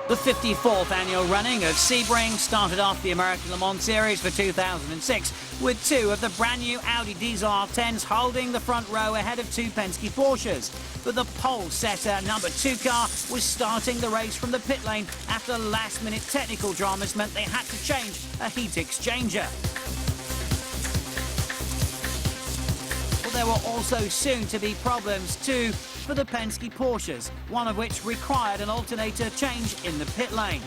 The 54th annual running of Sebring started off the American Le Mans Series for 2006 with two of the brand new Audi Diesel R8s holding the front row ahead of two Penske Porsches. But the pole setter number 2 car was starting the race from the pit lane after last-minute technical dramas meant they had to change a heat exchanger. Well, there were also soon to be problems too for the Penske Porsches, one of which required an alternator change in the pit lane.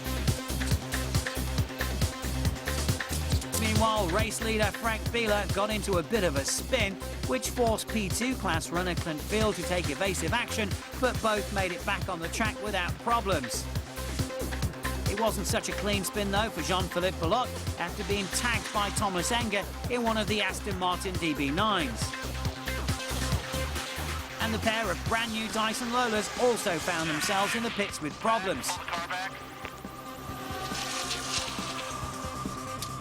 Meanwhile, race leader Frank Bieler got into a bit of a spin, which forced P2 class runner Clint Field to take evasive action, but both made it back on the track without problems. It wasn't such a clean spin though for Jean-Philippe Pilote after being tagged by Thomas Enger in one of the Aston Martin DB9s. And the pair of brand new Dyson Lolas also found themselves in the pits with problems.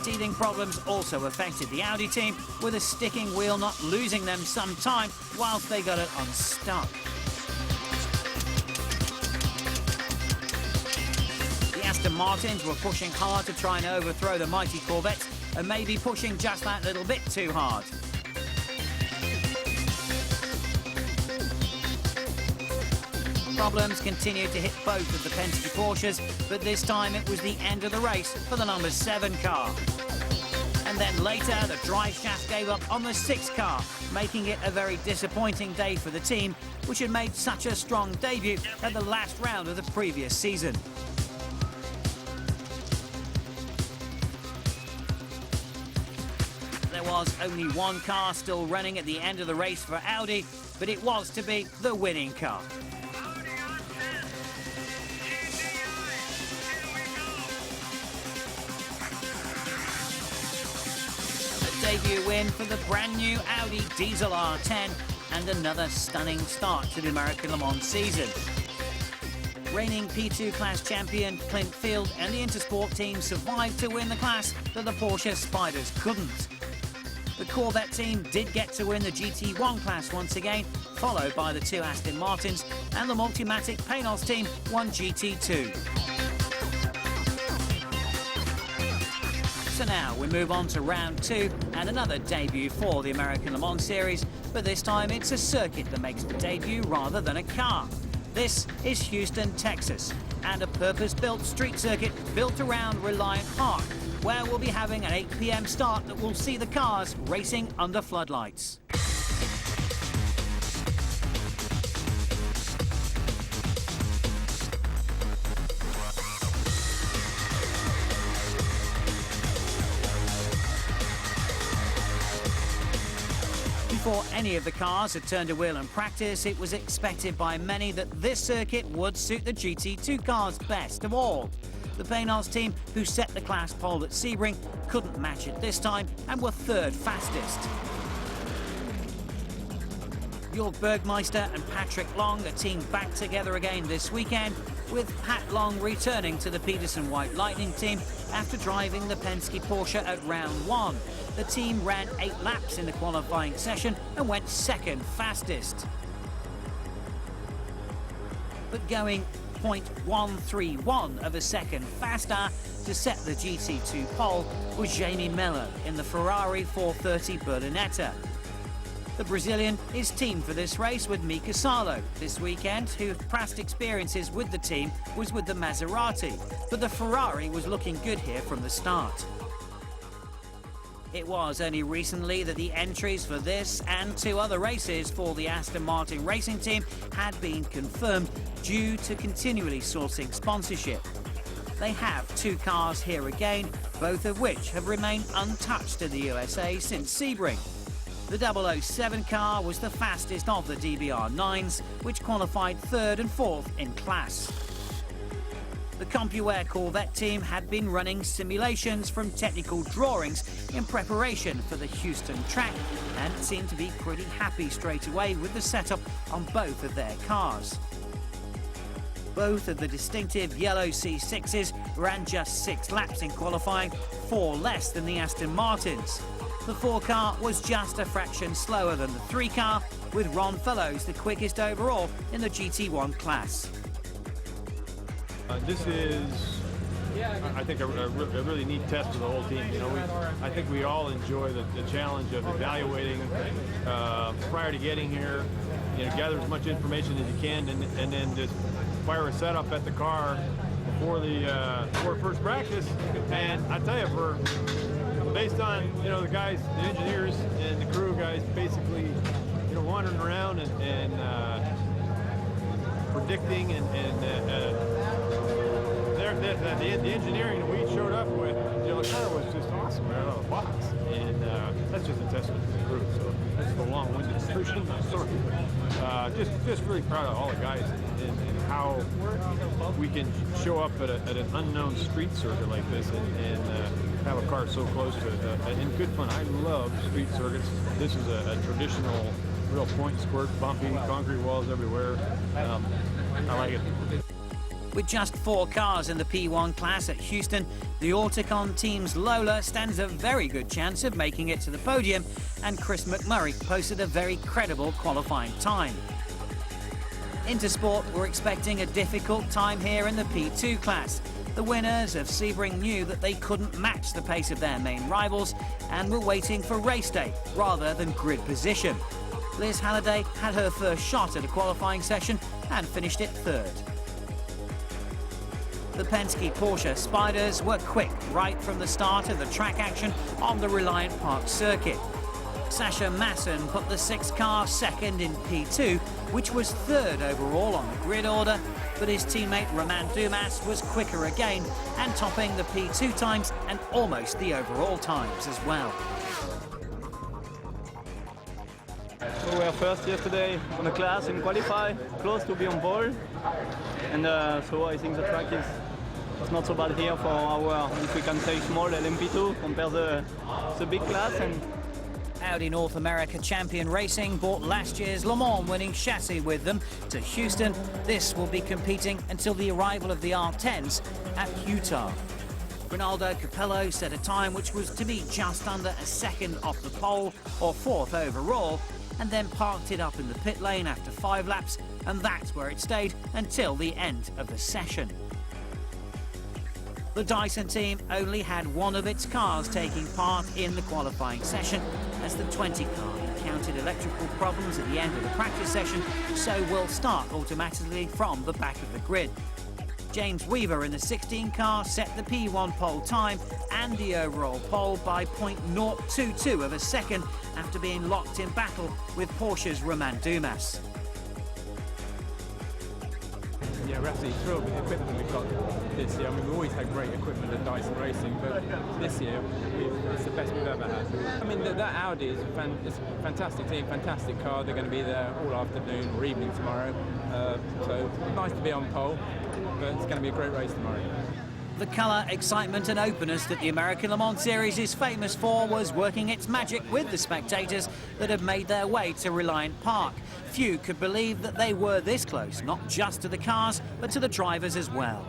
Teething problems also affected the Audi team, with a sticking wheel not losing them some time whilst they got it unstuck. The Aston Martins were pushing hard to try and overthrow the mighty Corvettes, and maybe pushing just that little bit too hard. Problems continued to hit both of the Penske Porsches, but this time it was the end of the race for the number 7 car. And then later, the drive shaft gave up on the 6 car, making it a very disappointing day for the team, which had made such a strong debut at the last round of the previous season. There was only one car still running at the end of the race for Audi, but it was to be the winning car. Debut win for the brand new Audi Diesel R10 and another stunning start to the American Le Mans season. Reigning P2 class champion Clint Field and the Intersport team survived to win the class that the Porsche Spiders couldn't. The Corvette team did get to win the GT1 class once again, followed by the 2 Aston Martins, and the Multimatic Penske team won GT2. So now we move on to round 2 and another debut for the American Le Mans Series, but this time it's a circuit that makes the debut rather than a car. This is Houston, Texas, and a purpose-built street circuit built around Reliant Park, where we'll be having an 8 p.m. start that will see the cars racing under floodlights. Before any of the cars had turned a wheel in practice, it was expected by many that this circuit would suit the GT2 cars best of all. The Penske team, who set the class pole at Sebring, couldn't match it this time and were 3rd fastest. Jörg Bergmeister and Patrick Long are teamed back together again this weekend, with Pat Long returning to the Peterson White Lightning team after driving the Penske Porsche at round 1. The team ran 8 laps in the qualifying session and went 2nd fastest. But going 0.131 of a second faster to set the GT2 pole was Jamie Miller in the Ferrari 430 Berlinetta. The Brazilian is teamed for this race with Mika Salo this weekend, whose past experiences with the team was with the Maserati, but the Ferrari was looking good here from the start. It was only recently that the entries for this and 2 other races for the Aston Martin racing team had been confirmed due to continually sourcing sponsorship. They have 2 cars here again, both of which have remained untouched in the USA since Sebring. The 007 car was the fastest of the DBR9s, which qualified 3rd and 4th in class. The CompuAir Corvette team had been running simulations from technical drawings in preparation for the Houston track and seemed to be pretty happy straight away with the setup on both of their cars. Both of the distinctive yellow C6s ran just 6 laps in qualifying, 4 less than the Aston Martins. The 4 car was just a fraction slower than the 3 car, with Ron Fellows the quickest overall in the GT1 class. This is, I think, a really neat test for the whole team. You know, I think we all enjoy the challenge of evaluating prior to getting here. You know, gather as much information as you can, and then just fire a setup at the car before first practice. And I tell you, based on the guys, the engineers and the crew guys, basically wandering around and predicting the engineering that we showed up with, the car was just awesome right out of the box, and that's just a testament to the crew. So this is a long-winded version of the story, but just really proud of all the guys and how we can show up at an unknown street circuit like this and have a car so close to it. And good fun. I love street circuits. This is a traditional, real point and squirt, bumpy, concrete walls everywhere. I like it. With just 4 cars in the P1 class at Houston, the Auticon team's Lola stands a very good chance of making it to the podium, and Chris McMurray posted a very credible qualifying time. Intersport were expecting a difficult time here in the P2 class. The winners of Sebring knew that they couldn't match the pace of their main rivals and were waiting for race day rather than grid position. Liz Halliday had her first shot at a qualifying session and finished it 3rd. The Penske Porsche Spiders were quick right from the start of the track action on the Reliant Park circuit. Sasha Masson put the 6th car second in P2, which was 3rd overall on the grid order, but his teammate Romain Dumas was quicker again and topping the P2 times and almost the overall times as well. So we were first yesterday on the class in qualify, close to be on pole, and so I think the track is not so bad here for our, if we can say, small LMP2 compared to the big class. And Audi North America Champion Racing brought last year's Le Mans winning chassis with them to Houston. This will be competing until the arrival of the R10s at Utah. Ronaldo Capello set a time which was to be just under a second off the pole, or 4th overall, and then parked it up in the pit lane after 5 laps, and that's where it stayed until the end of the session. The Dyson team only had one of its cars taking part in the qualifying session, as the 20 car encountered electrical problems at the end of the practice session, so will start automatically from the back of the grid. James Weaver in the 16 car set the P1 pole time and the overall pole by 0.022 of a second after being locked in battle with Porsche's Romain Dumas. Yeah, we're absolutely thrilled with the equipment we've got this year. I mean, we've always had great equipment at Dyson Racing, but this year it's the best we've ever had. I mean, that Audi is a fantastic team, fantastic car. They're going to be there all afternoon or evening tomorrow. So nice to be on pole, but it's going to be a great race tomorrow. The colour, excitement and openness that the American Le Mans Series is famous for was working its magic with the spectators that had made their way to Reliant Park. Few could believe that they were this close, not just to the cars, but to the drivers as well.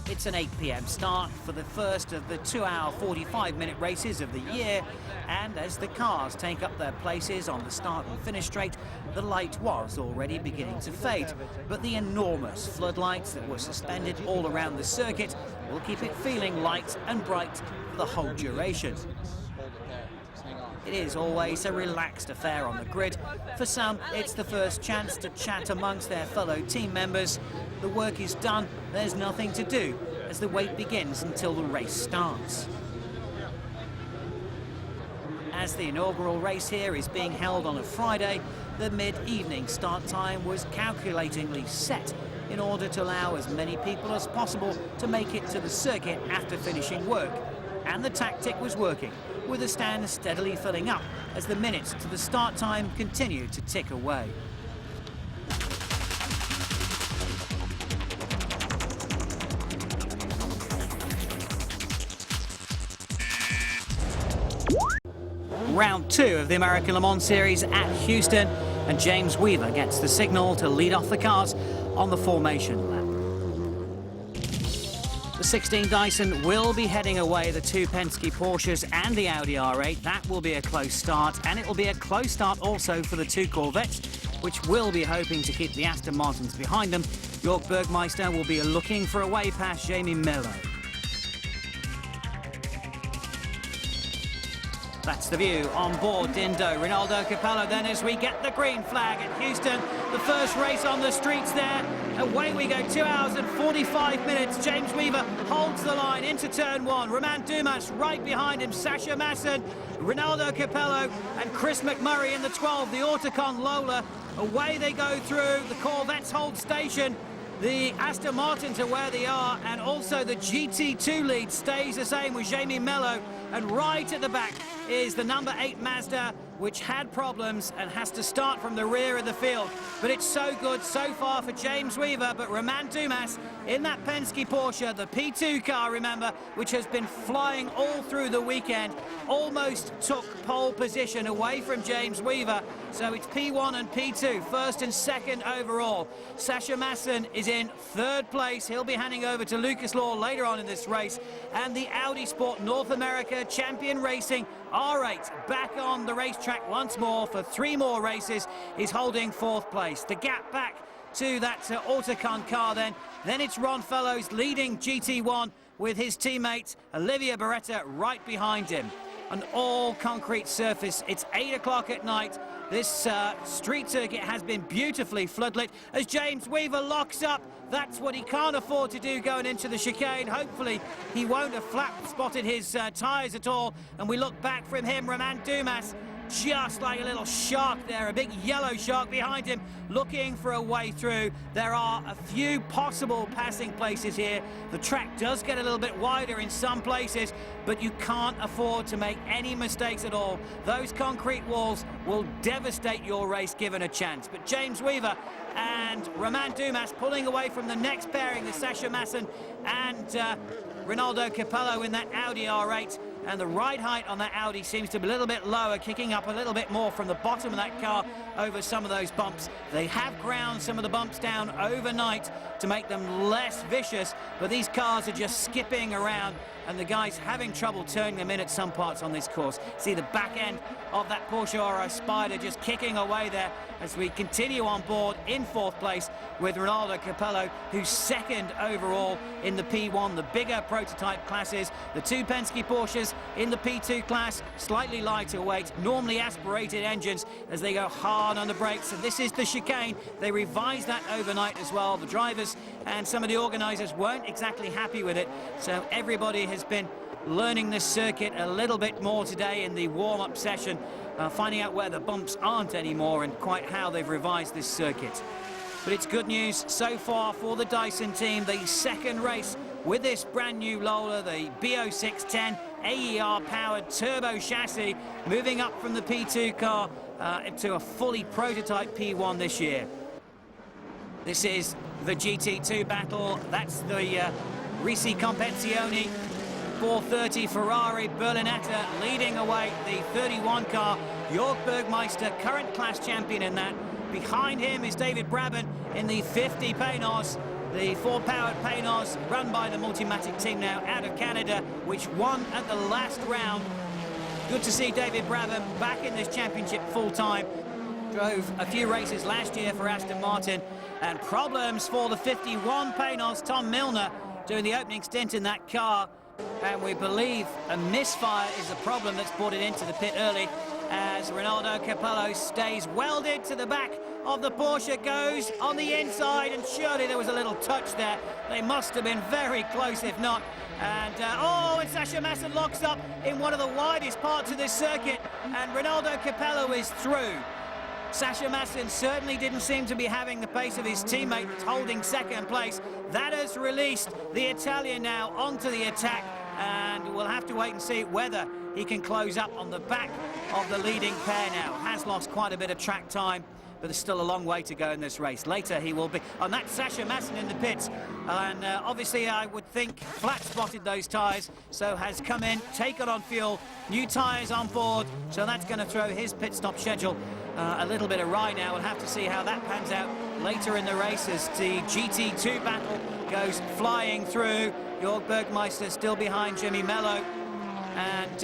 It's an 8 p.m. start for the first of the 2-hour 45-minute races of the year, and as the cars take up their places on the start and finish straight, the light was already beginning to fade, but the enormous floodlights that were suspended all around the circuit will keep it feeling light and bright for the whole duration. It is always a relaxed affair on the grid. For some, it's the first chance to chat amongst their fellow team members. The work is done, there's nothing to do, as the wait begins until the race starts. As the inaugural race here is being held on a Friday, the mid-evening start time was calculatingly set in order to allow as many people as possible to make it to the circuit after finishing work. And the tactic was working, with the stand steadily filling up as the minutes to the start time continued to tick away. round 2 of the American Le Mans Series at Houston, and James Weaver gets the signal to lead off the cars on the formation lap. The 16 Dyson will be heading away, the 2 Penske Porsches and the Audi R8. That will be a close start, and it will be a close start also for the 2 Corvettes, which will be hoping to keep the Aston Martins behind them. Jörg Bergmeister will be looking for a way past Jamie Miller. That's the view on board Dindo. Rinaldo Capello then as we get the green flag at Houston. The first race on the streets there. Away we go, 2 hours and 45 minutes. James Weaver holds the line into turn 1. Romain Dumas right behind him. Sasha Masson, Rinaldo Capello and Chris McMurray in the 12, the Autocon Lola. Away they go through. The Corvettes hold station. The Aston Martins are where they are, and also the GT2 lead stays the same with Jamie Mello. And right at the back is the number 8 Mazda, which had problems and has to start from the rear of the field. But it's so good so far for James Weaver, but Romain Dumas in that Penske Porsche, the P2 car, remember, which has been flying all through the weekend, almost took pole position away from James Weaver. So it's P1 and P2, first and second overall. Sasha Masson is in 3rd place. He'll be handing over to Lucas Law later on in this race. And the Audi Sport North America Champion Racing R8 back on the racetrack once more for 3 more races, is holding 4th place. The gap back to that Autocon car then. Then it's Ron Fellows leading GT1 with his teammate Olivier Beretta right behind him. An all-concrete surface. It's 8 o'clock at night. This street circuit has been beautifully floodlit as James Weaver locks up. That's what he can't afford to do going into the chicane. Hopefully he won't have spotted his tyres at all. And we look back from him, Romain Dumas, just like a little shark there, a big yellow shark behind him, looking for a way through. There are a few possible passing places here. The track does get a little bit wider in some places, but you can't afford to make any mistakes at all. Those concrete walls will devastate your race given a chance. But James Weaver and Romain Dumas pulling away from the next pairing, the Sasha Masson and Rinaldo Capello in that Audi R8. And the ride height on that Audi seems to be a little bit lower, kicking up a little bit more from the bottom of that car over some of those bumps. They have ground some of the bumps down overnight to make them less vicious, but these cars are just skipping around, and the guys having trouble turning them in at some parts on this course. See the back end of that Porsche Auro Spider just kicking away there as we continue on board in 4th place with Rinaldo Capello, who's 2nd overall in the P1, the bigger prototype classes. The 2 Penske Porsches in the P2 class, slightly lighter weight, normally aspirated engines as they go hard on the brakes. And this is the chicane. They revised that overnight as well. The drivers and some of the organisers weren't exactly happy with it, so everybody has been learning this circuit a little bit more today in the warm-up session, finding out where the bumps aren't anymore and quite how they've revised this circuit. But it's good news so far for the Dyson team. The 2nd race with this brand new Lola, the BO610 AER-powered turbo chassis, moving up from the P2 car to a fully prototype P1 this year. This is the GT2 battle. That's the Risi Compensione 430 Ferrari Berlinetta leading away the 31 car. Jörg Bergmeister, current class champion in that. Behind him is David Brabham in the 50 Paynos, the 4-powered Paynos run by the Multimatic team now out of Canada, which won at the last round. Good to see David Brabham back in this championship full-time. Drove a few races last year for Aston Martin, and problems for the 51 Paynos. Tom Milner doing the opening stint in that car, and we believe a misfire is the problem that's brought it into the pit early, as Rinaldo Capello stays welded to the back of the Porsche, goes on the inside, and surely there was a little touch there. They must have been very close if not. And and Sasha Masson locks up in one of the widest parts of this circuit, and Rinaldo Capello is through. Sasha Masson certainly didn't seem to be having the pace of his teammate that's holding 2nd place. That has released the Italian now onto the attack, and we'll have to wait and see whether he can close up on the back of the leading pair now. Has lost quite a bit of track time, but there's still a long way to go in this race. Later he will be, and that's Sasha Masson in the pits, and obviously I would think flat spotted those tyres, so has come in, taken on fuel, new tyres on board, so that's going to throw his pit stop schedule a little bit awry now. We'll have to see how that pans out later in the race as the GT2 battle goes flying through. Jörg Bergmeister still behind Jimmy Mello, and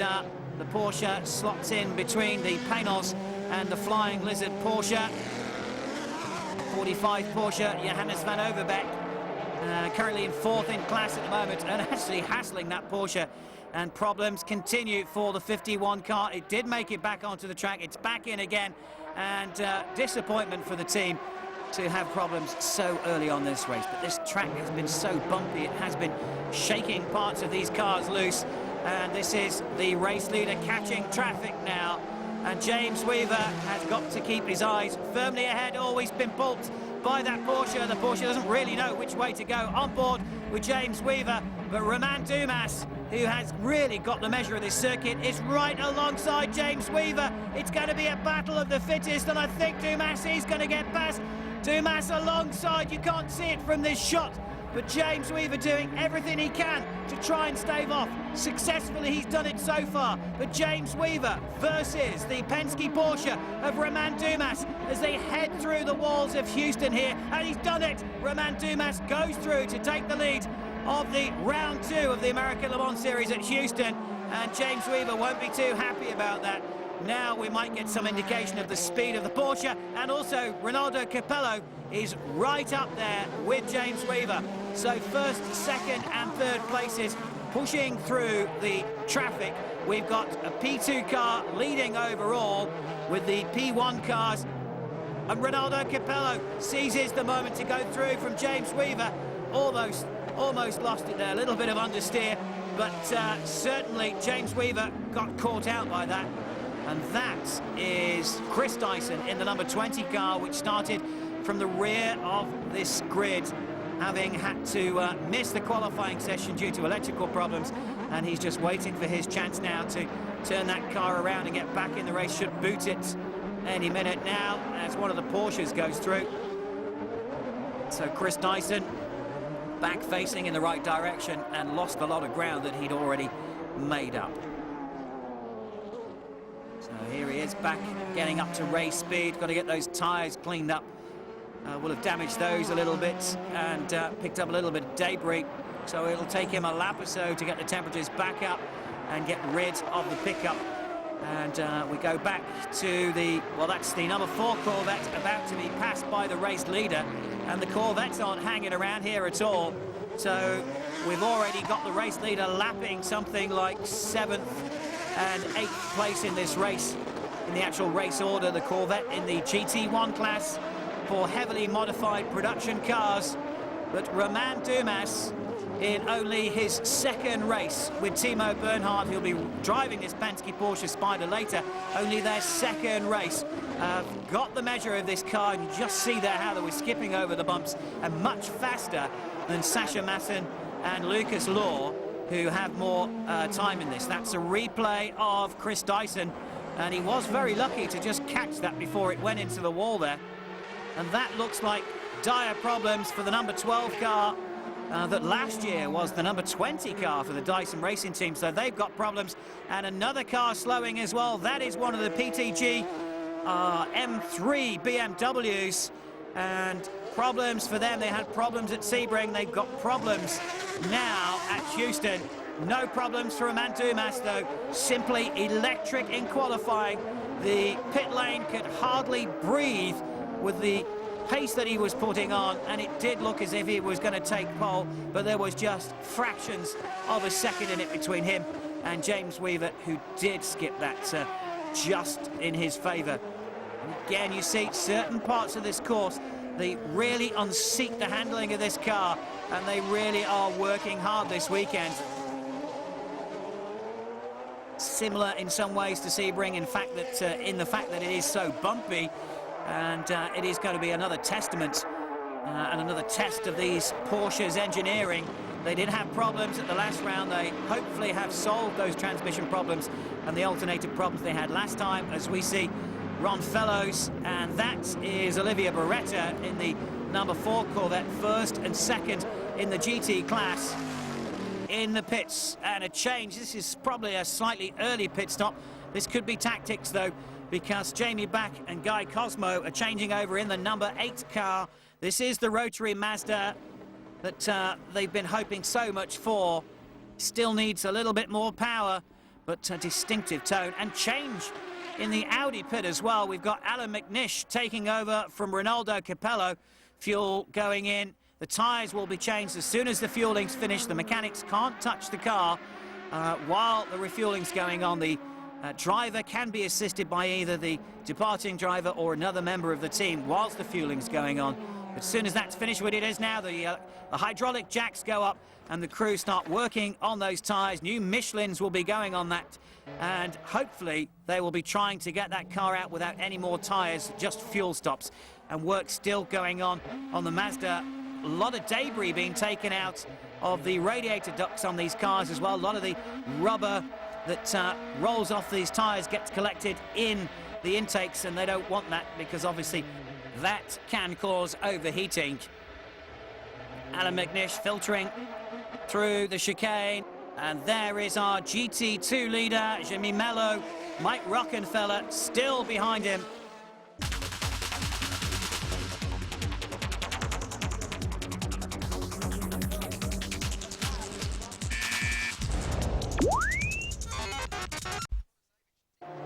the Porsche slots in between the Panos and the Flying Lizard Porsche. 45 Porsche, Johannes van Overbeek, currently in 4th in class at the moment, and actually hassling that Porsche. And problems continue for the 51 car. It did make it back onto the track. It's back in again, and disappointment for the team to have problems so early on this race. But this track has been so bumpy, it has been shaking parts of these cars loose, and this is the race leader catching traffic now, and James Weaver has got to keep his eyes firmly ahead. Always been pulped by that Porsche. The Porsche doesn't really know which way to go. On board with James Weaver, but Romain Dumas, who has really got the measure of this circuit, is right alongside James Weaver. It's going to be a battle of the fittest, and I think Dumas is going to get past. Dumas alongside, you can't see it from this shot, but James Weaver doing everything he can to try and stave off. Successfully, he's done it so far, but James Weaver versus the Penske Porsche of Romain Dumas as they head through the walls of Houston here, and he's done it. Romain Dumas goes through to take the lead of the round 2 of the American Le Mans Series at Houston, and James Weaver won't be too happy about that. Now we might get some indication of the speed of the Porsche, and also Ronaldo Capello is right up there with James Weaver. So first, second and third places pushing through the traffic. We've got a P2 car leading overall with the P1 cars, and Ronaldo Capello seizes the moment to go through from James Weaver. Almost lost it there, a little bit of understeer, but certainly James Weaver got caught out by that. And that is Chris Dyson in the number 20 car, which started from the rear of this grid, having had to miss the qualifying session due to electrical problems, and he's just waiting for his chance now to turn that car around and get back in the race. Should boot it any minute now as one of the Porsches goes through. So Chris Dyson back facing in the right direction and lost a lot of ground that he'd already made up. So here he is back getting up to race speed. Got to get those tyres cleaned up. Will have damaged those a little bit and picked up a little bit of debris. So it'll take him a lap or so to get the temperatures back up and get rid of the pickup. And we go back to the, well, that's the number 4 Corvette about to be passed by the race leader. And the Corvettes aren't hanging around here at all. So we've already got the race leader lapping something like 7th and 8th place in this race. In the actual race order, the Corvette in the GT1 class for heavily modified production cars. But Romain Dumas in only his 2nd race with Timo Bernhard, who'll be driving this Penske Porsche Spider later, only their 2nd race. Got the measure of this car, and you just see there how they were skipping over the bumps, and much faster than Sasha Masson and Lucas Law, who have more time in this. That's a replay of Chris Dyson, and he was very lucky to just catch that before it went into the wall there. And that looks like dire problems for the number 12 car that last year was the number 20 car for the Dyson Racing Team. So they've got problems, and another car slowing as well. That is one of the PTG M3 BMWs, and problems for them. They had problems at Sebring. They've got problems now at Houston. No problems for Romain Dumas, though. Simply electric in qualifying. The pit lane could hardly breathe with the pace that he was putting on, and it did look as if he was going to take pole, but there was just fractions of a second in it between him and James Weaver, who did skip that just in his favour. Again, you see certain parts of this course, they really unseat the handling of this car, and they really are working hard this weekend. Similar in some ways to Sebring, in fact that it is so bumpy, and it is going to be another testament and another test of these Porsche's engineering. They did have problems at the last round. They hopefully have solved those transmission problems and the alternator problems they had last time, as we see Ron Fellows, and that is Olivia Beretta in the number 4 Corvette, first and second in the GT class in the pits. And a change. This is probably a slightly early pit stop. This could be tactics though, because Jamie Back and Guy Cosmo are changing over in the number 8 car. This is the rotary Mazda that they've been hoping so much for. Still needs a little bit more power, but a distinctive tone. And change in the Audi pit as well. We've got Alan McNish taking over from Ronaldo Capello. Fuel going in. The tyres will be changed as soon as the fueling's finished. The mechanics can't touch the car while the refueling's going on. The driver can be assisted by either the departing driver or another member of the team whilst the fueling's going on. As soon as that's finished, what it is now, the hydraulic jacks go up and the crew start working on those tyres. New Michelins will be going on that, and hopefully they will be trying to get that car out without any more tyres, just fuel stops. And work still going on the Mazda. A lot of debris being taken out of the radiator ducts on these cars as well. A lot of the rubber that rolls off these tyres gets collected in the intakes, and they don't want that because obviously that can cause overheating. Alan McNish filtering through the chicane, and there is our GT2 leader, Jimmy Mello. Mike Rockenfeller still behind him.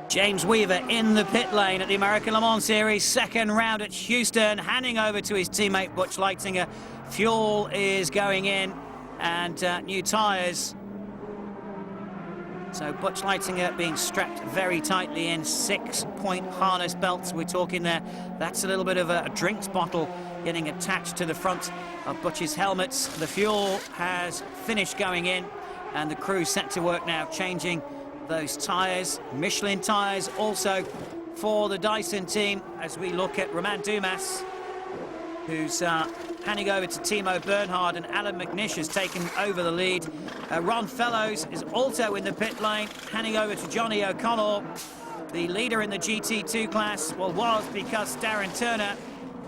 James Weaver in the pit lane at the American Le Mans Series, second round at Houston, handing over to his teammate Butch Leitzinger. Fuel is going in and new tyres. So Butch Leitzinger being strapped very tightly in, 6-point harness belts we're talking there. That's a little bit of a drinks bottle getting attached to the front of Butch's helmets. The fuel has finished going in and the crew set to work now changing those tyres, Michelin tyres also for the Dyson team, as we look at Romain Dumas, who's handing over to Timo Bernhard, and Alan McNish has taken over the lead. Ron Fellows is also in the pit lane, handing over to Johnny O'Connell, the leader in the GT2 class. Well, was because Darren Turner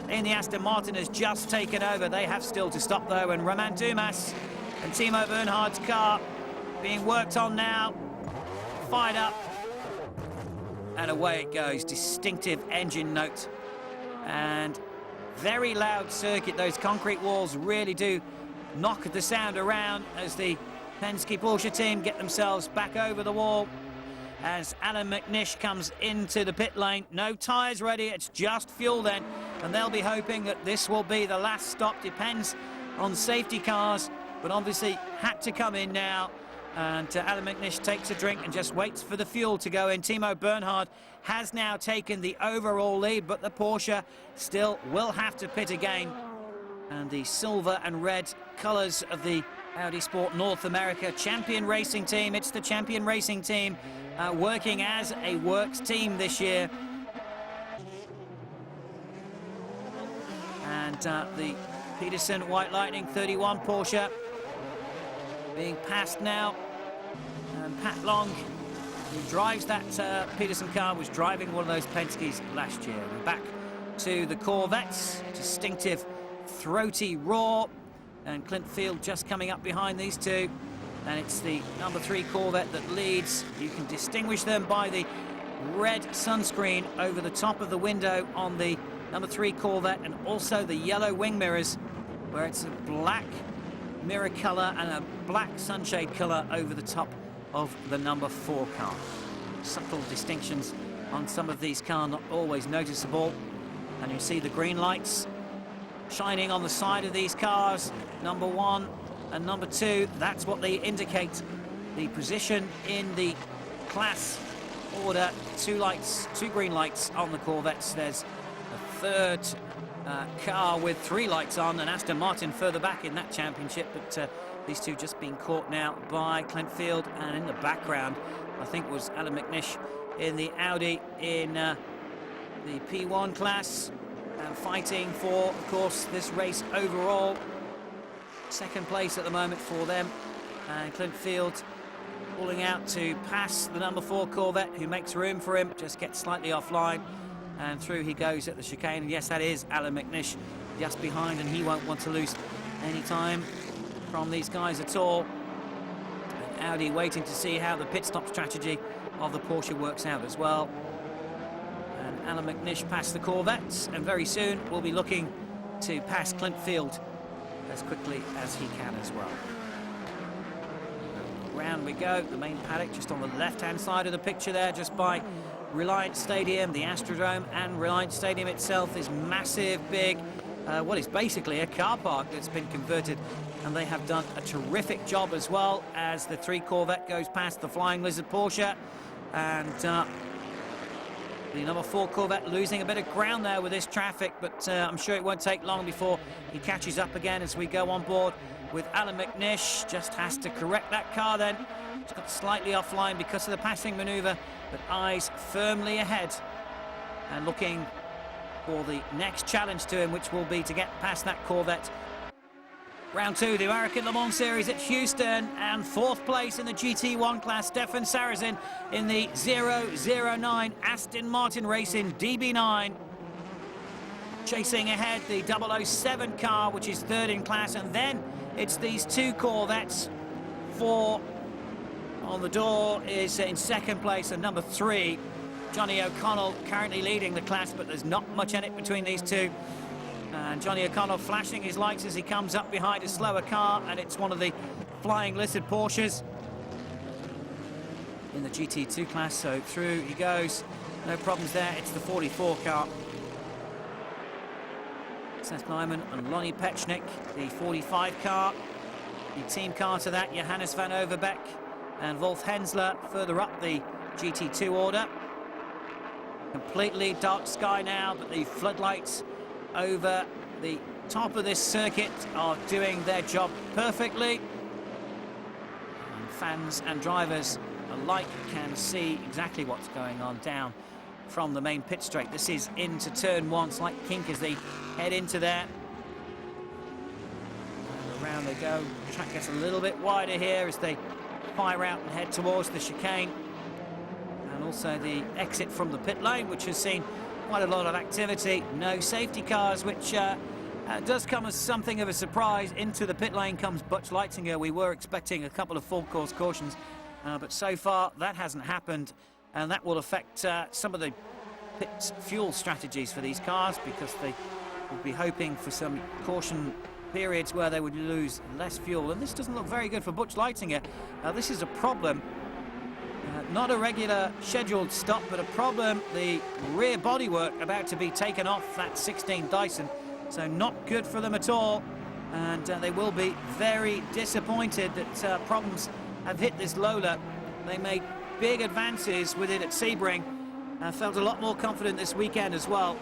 in the Aston Martin has just taken over. They have still to stop though, and Romain Dumas and Timo Bernhard's car being worked on now. Fired up, and away it goes. Distinctive engine note and very loud circuit. Those concrete walls really do knock the sound around as the Penske Porsche team get themselves back over the wall as Alan McNish comes into the pit lane. No tyres ready, it's just fuel then, and they'll be hoping that this will be the last stop. Depends on safety cars, but obviously had to come in now. And Alan McNish takes a drink and just waits for the fuel to go in. Timo Bernhard has now taken the overall lead, but the Porsche still will have to pit again. And the silver and red colours of the Audi Sport North America Champion Racing Team. It's the Champion Racing Team working as a works team this year. And the Peterson White Lightning 31 Porsche being passed now. And Pat Long, who drives that Peterson car, was driving one of those Penskes last year. We're back to the Corvettes. Distinctive throaty roar. And Clint Field just coming up behind these two. And it's the number 3 Corvette that leads. You can distinguish them by the red sunscreen over the top of the window on the number 3 Corvette, and also the yellow wing mirrors, where it's a black mirror colour and a black sunshade colour over the top of the number 4 car. Subtle distinctions on some of these cars, not always noticeable. And you see the green lights shining on the side of these cars, number 1 and number 2. That's what they indicate the position in the class order. 2 lights, 2 green lights on the Corvettes. There's a third car with 3 lights on, and Aston Martin further back in that championship, but these two just being caught now by Clint Field. And in the background, I think, was Alan McNish in the Audi in the P1 class, and fighting for, of course, this race overall. Second place at the moment for them, and Clint Field pulling out to pass the number 4 Corvette, who makes room for him, just gets slightly offline. and through he goes at the chicane. And yes, that is Alan McNish just behind, and he won't want to lose any time from these guys at all. And Audi waiting to see how the pit stop strategy of the Porsche works out as well. And Alan McNish passed the Corvettes, and very soon we'll be looking to pass Clint Field as quickly as he can as well. Round we go, the main paddock just on the left-hand side of the picture there, just by Reliance Stadium. The Astrodome and Reliance Stadium itself is massive, big, what is basically a car park that's been converted, and they have done a terrific job as well as the 3 Corvette goes past the Flying Lizard Porsche, and the number 4 Corvette losing a bit of ground there with this traffic, but I'm sure it won't take long before he catches up again as we go on board with Alan McNish. Just has to correct that car then. It's got slightly offline because of the passing manoeuvre, but eyes firmly ahead and looking for the next challenge to him, which will be to get past that Corvette. Round 2, the American Le Mans Series at Houston, and 4th place in the GT1 class, Stefan Sarrazin in the 009 Aston Martin Racing DB9. Chasing ahead the 007 car, which is 3rd in class, and then it's these 2 Corvettes. 4 on the door is in 2nd place, and number 3, Johnny O'Connell, currently leading the class, but there's not much in it between these 2. And Johnny O'Connell flashing his lights as he comes up behind a slower car, and it's one of the Flying Lizard Porsches in the GT2 class, so through he goes. No problems there, it's the 44 car. Seth Nyman and Lonnie Pechnik, the 45 car. The team car to that, Johannes van Overbeek and Wolf Hensler further up the GT2 order. Completely dark sky now, but the floodlights over the top of this circuit are doing their job perfectly. And fans and drivers alike can see exactly what's going on down from the main pit straight. This is into turn 1, slight kink as they head into there. And around they go. The track gets a little bit wider here as they fire out and head towards the chicane. And also the exit from the pit lane, which has seen quite a lot of activity. No safety cars, which does come as something of a surprise. Into the pit lane comes Butch Leitzinger. We were expecting a couple of full course cautions, but so far that hasn't happened, and that will affect some of the pit fuel strategies for these cars, because they will be hoping for some caution periods where they would lose less fuel, and this doesn't look very good for Butch Leitzinger. This is a problem. Not a regular scheduled stop, but a problem. The rear bodywork about to be taken off that 16 Dyson, so not good for them at all, and they will be very disappointed that problems have hit this Lola. They made big advances with it at Sebring, felt a lot more confident this weekend as well,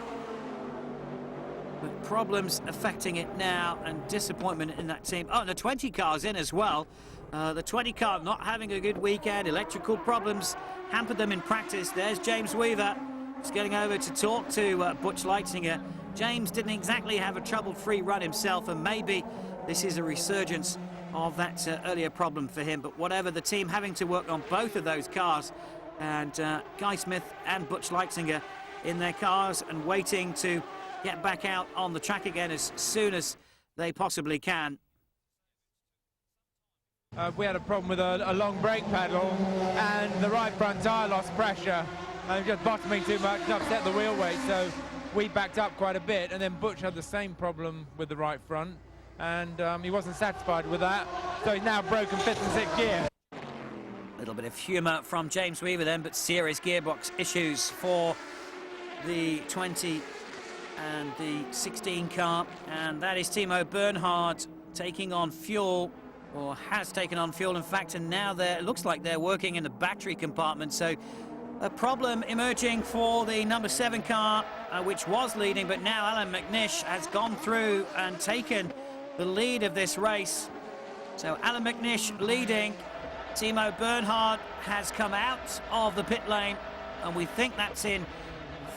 but problems affecting it now and disappointment in that team. Oh, and the 20 car's in as well. The 20 car not having a good weekend. Electrical problems hampered them in practice. There's James Weaver just getting over to talk to Butch Leitzinger. James didn't exactly have a trouble-free run himself, and maybe this is a resurgence of that earlier problem for him. But whatever, the team having to work on both of those cars, and Guy Smith and Butch Leitzinger in their cars and waiting to get back out on the track again as soon as they possibly can. We had a problem with a long brake pedal, and the right front tyre lost pressure and just bottoming too much and upset the wheel weight, so we backed up quite a bit, and then Butch had the same problem with the right front, and he wasn't satisfied with that, so he's now broken 5th and 6th gear. A little bit of humour from James Weaver then, but serious gearbox issues for the 20 and the 16 car, and that is Timo Bernhard taking on fuel, or has taken on fuel in fact, and now it looks like they're working in the battery compartment, so a problem emerging for the number 7 car, which was leading, but now Alan McNish has gone through and taken the lead of this race. So Alan McNish leading. Timo Bernhard has come out of the pit lane, and we think that's in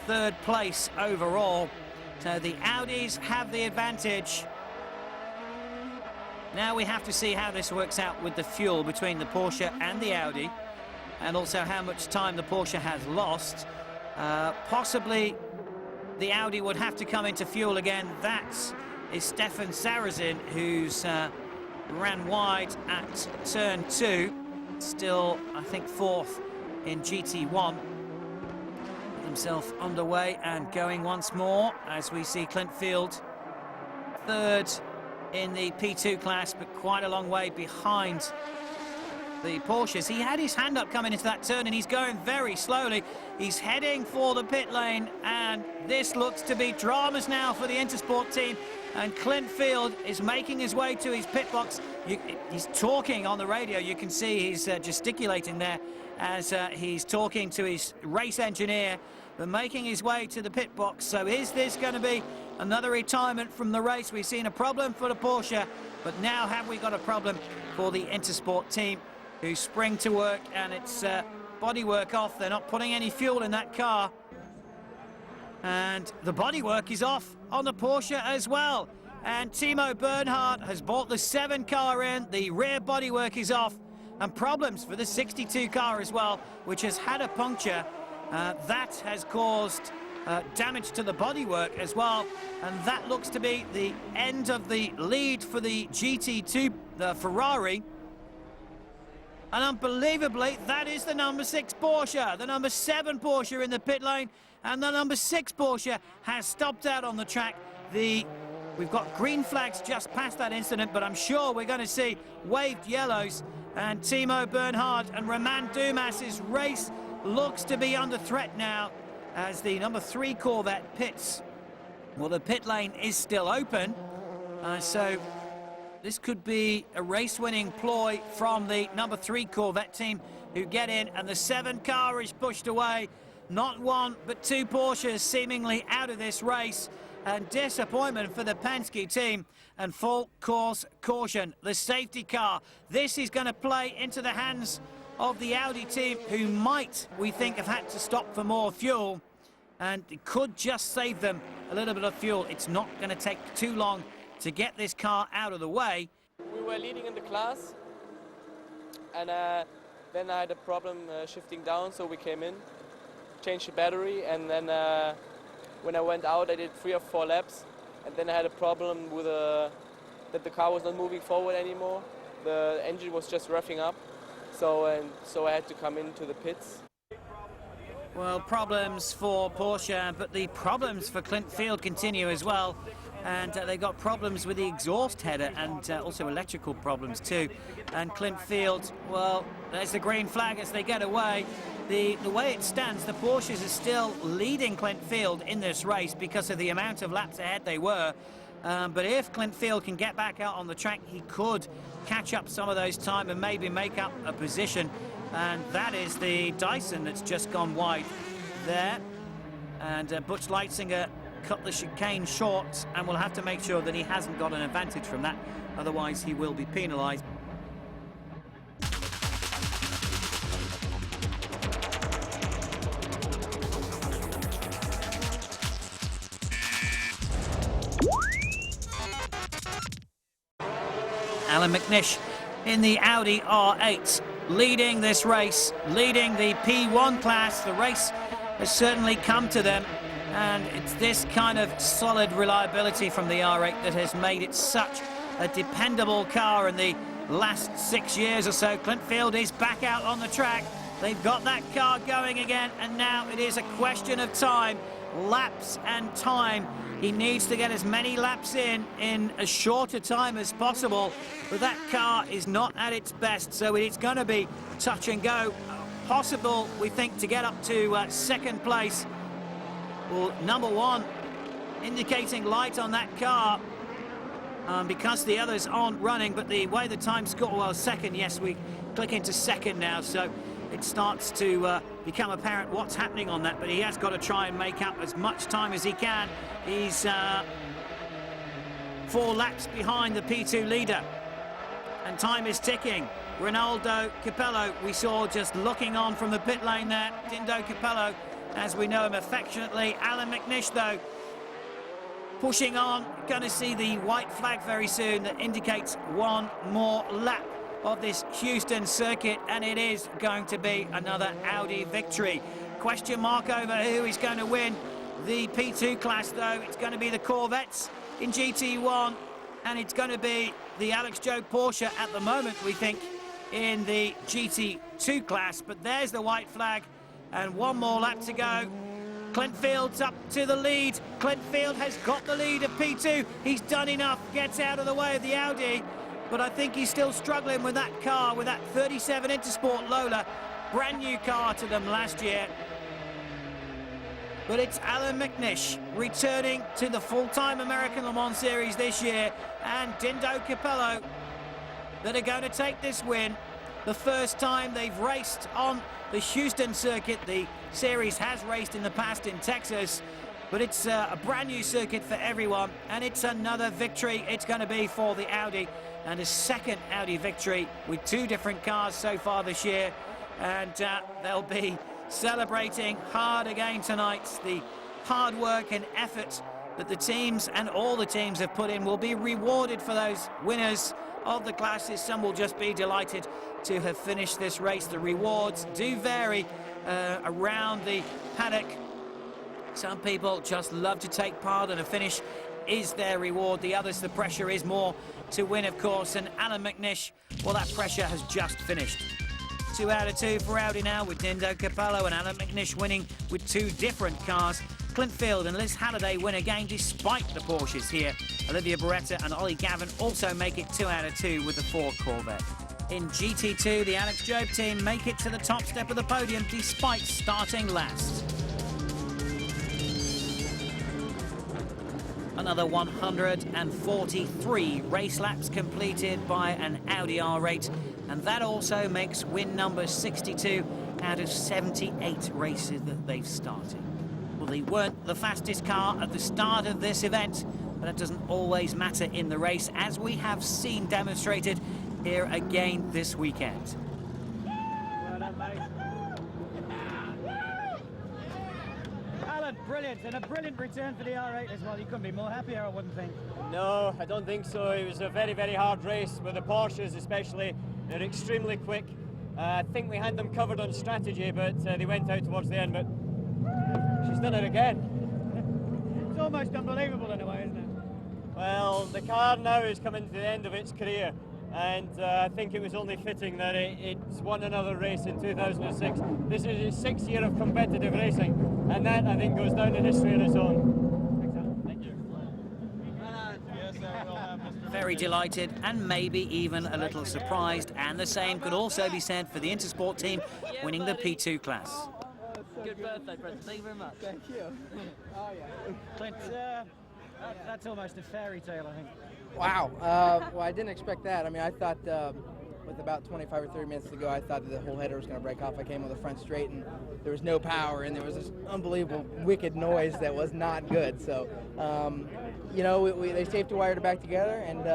3rd place overall. So the Audis have the advantage. Now we have to see how this works out with the fuel between the Porsche and the Audi, and also how much time the Porsche has lost. Possibly the Audi would have to come into fuel again. That is Stefan Sarrazin, who's ran wide at turn 2. Still, I think, 4th in GT1. Put himself underway and going once more as we see Clint Field 3rd in the P2 class, but quite a long way behind the Porsches. He had his hand up coming into that turn and he's going very slowly. He's heading for the pit lane and this looks to be dramas now for the Intersport team, and Clint Field is making his way to his pit box. He's talking on the radio. You can see he's gesticulating there as he's talking to his race engineer, but making his way to the pit box. So is this going to be another retirement from the race? We've seen a problem for the Porsche, but now have we got a problem for the Intersport team, who spring to work, and it's bodywork off. They're not putting any fuel in that car. And the bodywork is off on the Porsche as well. And Timo Bernhard has bought the 7 car in. The rear bodywork is off. And problems for the 62 car as well, which has had a puncture. That has caused damage to the bodywork as well. And that looks to be the end of the lead for the GT2 Ferrari. And unbelievably, that is the number 6 Porsche, the number 7 Porsche in the pit lane, and the number 6 Porsche has stopped out on the track. We've got green flags just past that incident, but I'm sure we're going to see waved yellows. And Timo Bernhard and Romain Dumas's race looks to be under threat now as the number 3 Corvette pits. Well, the pit lane is still open, so this could be a race-winning ploy from the number 3 Corvette team, who get in, and the 7 car is pushed away. Not 1, but 2 Porsches seemingly out of this race, and disappointment for the Penske team, and full course caution. The safety car, this is going to play into the hands of the Audi team, who might, we think, have had to stop for more fuel, and it could just save them a little bit of fuel. It's not going to take too long to get this car out of the way. We were leading in the class, and then I had a problem shifting down, so we came in, changed the battery, and then when I went out I did 3 or 4 laps, and then I had a problem with that the car was not moving forward anymore. The engine was just revving up, so I had to come into the pits. Well, problems for Porsche, but the problems for Clint Field continue as well. And they got problems with the exhaust header, and also electrical problems too. And Clint Field, well, there's the green flag as they get away. The way it stands, the Porsches are still leading Clint Field in this race because of the amount of laps ahead they were. But if Clint Field can get back out on the track, he could catch up some of those time and maybe make up a position. And that is the Dyson that's just gone wide there. And Butch Leitzinger cut the chicane short, and we'll have to make sure that he hasn't got an advantage from that, otherwise he will be penalised. Alan McNish in the Audi R8s, leading this race, leading the P1 class. The race has certainly come to them. And it's this kind of solid reliability from the R8 that has made it such a dependable car in the last 6 years or so. Clint Field is back out on the track. They've got that car going again, and now it is a question of time, laps and time. He needs to get as many laps in as short a time as possible, but that car is not at its best, so it's going to be touch and go. Possible, we think, to get up to 2nd place. Well, number 1 indicating light on that car because the others aren't running, but the way the time score, well, 2nd, yes, we click into 2nd now, so it starts to become apparent what's happening on that, but he has got to try and make up as much time as he can. He's 4 laps behind the P2 leader, and time is ticking. Ronaldo Capello, we saw just looking on from the pit lane there. Dindo Capello, as we know him affectionately. Alan McNish, though, pushing on. Going to see the white flag very soon that indicates 1 more lap of this Houston circuit, and it is going to be another Audi victory. Question mark over who is going to win the P2 class, though, it's going to be the Corvettes in GT1, and it's going to be the Alex Joe Porsche at the moment, we think, in the GT2 class. But there's the white flag, and one more lap to go. Clint Field's up to the lead. Clint Field has got the lead of P2. He's done enough, gets out of the way of the Audi, but I think he's still struggling with that car, with that 37 Intersport Lola, brand new car to them last year. But it's Alan McNish returning to the full-time American Le Mans Series this year, and Dindo Capello that are going to take this win. The first time they've raced on the Houston circuit. The series has raced in the past in Texas, but it's a brand new circuit for everyone, and it's another victory it's going to be for the Audi, and a second Audi victory with two different cars so far this year, and they'll be celebrating hard again tonight. The hard work and effort that the teams and all the teams have put in will be rewarded for those winners of the classes. Some will just be delighted to have finished this race. The rewards do vary around the paddock. Some people just love to take part, and a finish is their reward. The others, the pressure is more to win, of course. And Alan McNish, well, that pressure has just finished. 2 out of 2 for Audi now, with Dindo Capello and Alan McNish winning with two different cars. Clint Field and Liz Halliday win again despite the Porsches here. Olivia Beretta and Ollie Gavin also make it 2 out of 2 with the Ford Corvette. In GT2, the Alex Job team make it to the top step of the podium despite starting last. Another 143 race laps completed by an Audi R8, and that also makes win number 62 out of 78 races that they've started. Well, they weren't the fastest car at the start of this event, but that doesn't always matter in the race, as we have seen demonstrated here again this weekend. Alan, brilliant, and a brilliant return for the R8 as well. You couldn't be more happier, I wouldn't think. No, I don't think so. It was a very, very hard race with the Porsches especially. They're extremely quick. I think we had them covered on strategy, but they went out towards the end, but she's done it again. It's almost unbelievable in a way, isn't it? Well, the car now is coming to the end of its career, and I think it was only fitting that it's won another race in 2006. This is its 6th year of competitive racing, and that, I think, goes down in history on its own. Thank you. Very delighted and maybe even a little surprised, and the same could also be said for the Intersport team winning the P2 class. Good birthday, Brent. Thank you very much. Thank you. Oh, yeah. Clint, that's almost a fairy tale, I think. Wow. Well, I didn't expect that. I mean, I thought with about 25 or 30 minutes to go, I thought that the whole header was going to break off. I came on the front straight, and there was no power, and there was this unbelievable, wicked noise that was not good. So, you know, they safety wired it back together, and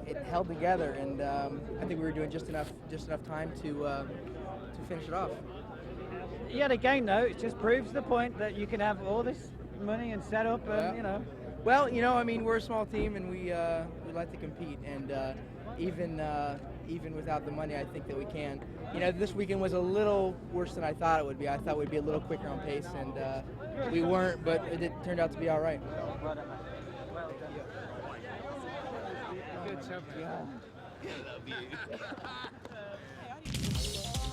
it held together. And I think we were doing just enough time to finish it off. Yet again, though, it just proves the point that you can have all this money and setup, and you know. Well, you know, I mean, we're a small team, and we like to compete, and even without the money, I think that we can. You know, this weekend was a little worse than I thought it would be. I thought we'd be a little quicker on pace, and we weren't, but it turned out to be all right. Well done, man. Well done. Good champion.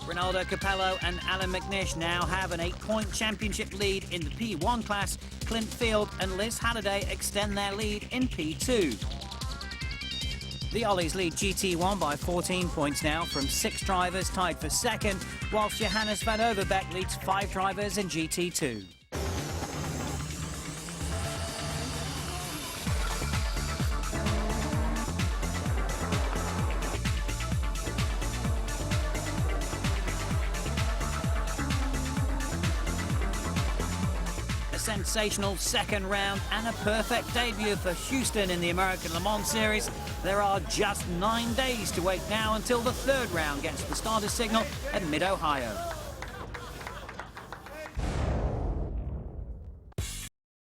Ronaldo Capello and Alan McNish now have an 8-point championship lead in the P1 class. Clint Field and Liz Halliday extend their lead in P2. The Ollies lead GT1 by 14 points now from 6 drivers tied for second, whilst Johannes van Overbeek leads 5 drivers in GT2. Sensational second round and a perfect debut for Houston in the American Le Mans Series. There are just 9 days to wait now until the third round gets the starter signal at Mid-Ohio.